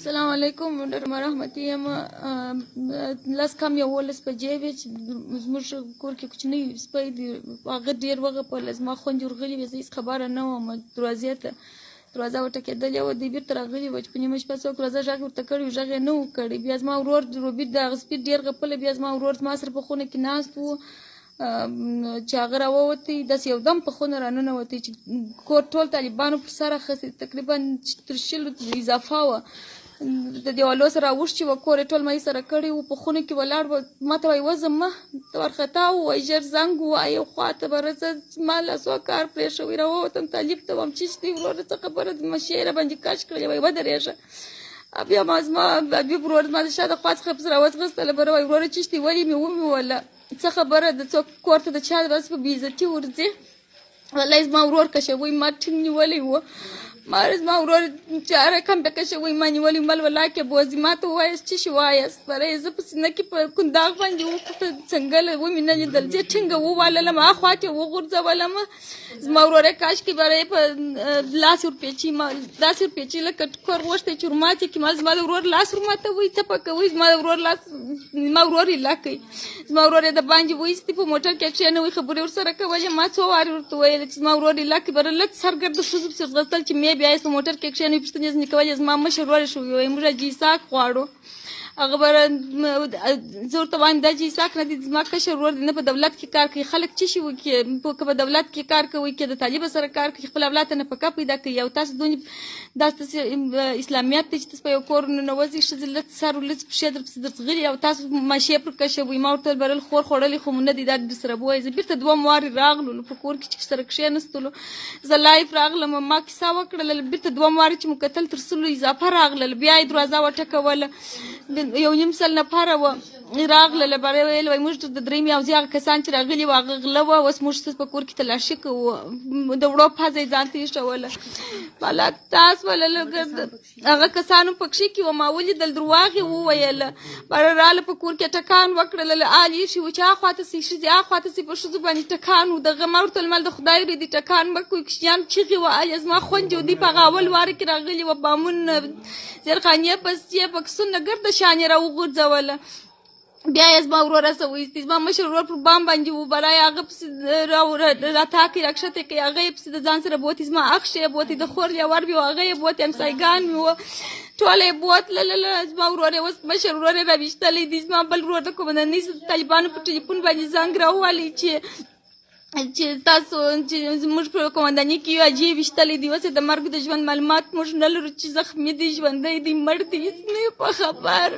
السلام علیکم ډېر رحمتي یم. لس کم 11 بجې وې چې زموږ کور کې کوچنی سپی دی، هغه ډېر وغپل. زما خویندې ورغلې وې، زه هېڅ خبره نه وم. دروازه وټکېدلې وه، دوی بېرته راغلي وه چې په نیمه شپه څوک راځه غږ ورته کړی و، غږ یې نه و کړی. بیا زما ورور روبیټ د هغه سپي ډېر غپلی، بیا زما ورور زما سره په خونه کې ناست و چې هغه راووتی، داسې یو دم په خونه راننوتی چې کور ټول طالبانو پر سر اخیستی، تقریبا تر 100 اضافه وه. د دیوالو سره اوښتي وه، کور یې ټول مای سره کړی و. په خونه کې ولاړ وه، ما ته وایي وځه مه، ته وارخطا ووایي ژر زنګ ووایه. یو خوا ته به راځه، زما لاسو کار پرېښوی، راووتم طالب ته وم چې دی وروره څه خبره ده، مشۍ یې راباندې کش کړلې، وایي ودرېږه. بیا ما زما ورور زما د شا د خوا څخه پسې راوځغستله، بره وایي وروره چیشتې ولې مې ومې څه خبره ده، څوک کور ته د چا بس په بې عزتي ورځي. والله زما ورور کشوی ما ټینګ نیولی و، زما ورور چې هر رقم بیا کشوی ما نیولی، مل ولا کې بوځي. ما ته ووایاست څه شي وایاست؟ بره یې زه په سینه کې په کنداغ باندې وکړه، څنګله ومې نه لیدل، زه ټینګه وواللم، هاخوا کې وغورځولم. زما ورور یې کاشکې بره یې په لاس ورپېچي، ما داسې ورپېچي لکه ټوکر غوښتی چې ورماتې کړي. ما زما د ورور لاس ورماتوئ، څه پکوئ؟ زما ورور یې لکئ. زما ورور یې د باندې وایستې، په موټر کې کښېنوئ، خبرې ورسره کولې. ما څو وارې ورته ویلې چې زما ورور یې لکئ، بره لږ سرګرده ښځو پسې ځغستل چې مې بیا یې په موټر کې کښېنوئ، پوښتنې ځینې کولې. زما مشر ورور یې ښه وویل موږ حاجي اسحاق غواړو. هغه بره زه ورته وایم دا حاجي اسحاق نه دی، زما کشر ورور دی، نه په دولت کې کار کوي. خلک څه شي وکړي، که په دولت کې کار کوي، که د طالبه سره کار کوي، خپل اولاد ته نفقه پیدا کوي. او تاسو دونې داسې اسلامیت دی چې تاسو په یو کور ننوځئ، ښځې لږ سر ولڅ پښې درپسې درځغلي او تاسو ماشې پر کشوئ. ما ورته ویل برل خور خوړلې خو مو نه دی، دا درسره به وایي. زه بېرته 2 وارې راغلو په کور کې چې سره کښېنستلو، زه لایف راغلم، ما کیسه وکړله. بېرته 2 وارې چې مو کتل تر 100 اضافه راغلل. بیا یې دروازه وټکوله، 1.5 نفره وه راغلله. بره یې ویل وایي موږ د درېیمې اوزې هغه کسان چې راغلي وو هغه غله وه، اوس موږ ستاسو په کور کې تلاشي کوو. د وړو پزه یې ځان ته ایښوله، ملکتاس وله هغه کسانو پکښې کې وه. ما ولیدل درواغ یې وویله. بره راله په کور کې ټکان وکړله، آل ایښي وو چې هاخوا ته سئ ښځې، هاخوا ته سئ، په ښځو باندې ټکان و. دغه ما ورته ویل د خدای وریدي ټکان مه کوئ. کوچنیان چیغې وهلې، زما خویندې و، دوی په هغه اول واره کې راغلي وه، بامونه زیرخانې پسې بکسونه ګرده شان یې راوغورځوله. بیا یې زما ورور راسه وایستې، زما مشر ورور پر بام باندې و، بلا یې هغه پسې راتاکئ راکښته کړئ، هغه یې پسې د ځان سره بوتې. زما اخښې یې بوتې، د خور لیور مې و هغه یې بوتې، همسایګان مې وه ټوله یې بوتلله. زما ورور یې اوس مشر ورور یې راویشتلی دی. زما بل ورور د کومندانۍ طالبانو په ټلیفون باندې زنګ راووالی چې تاسو چې زموږ په کومندانۍ کې یو حاجي ویشتلی دی، اوس یې د مرګ د ژوند معلومات موږ نه لرو چې زخمي دی، ژوندی دی، مړ دی، هېڅ نه یو په خبر.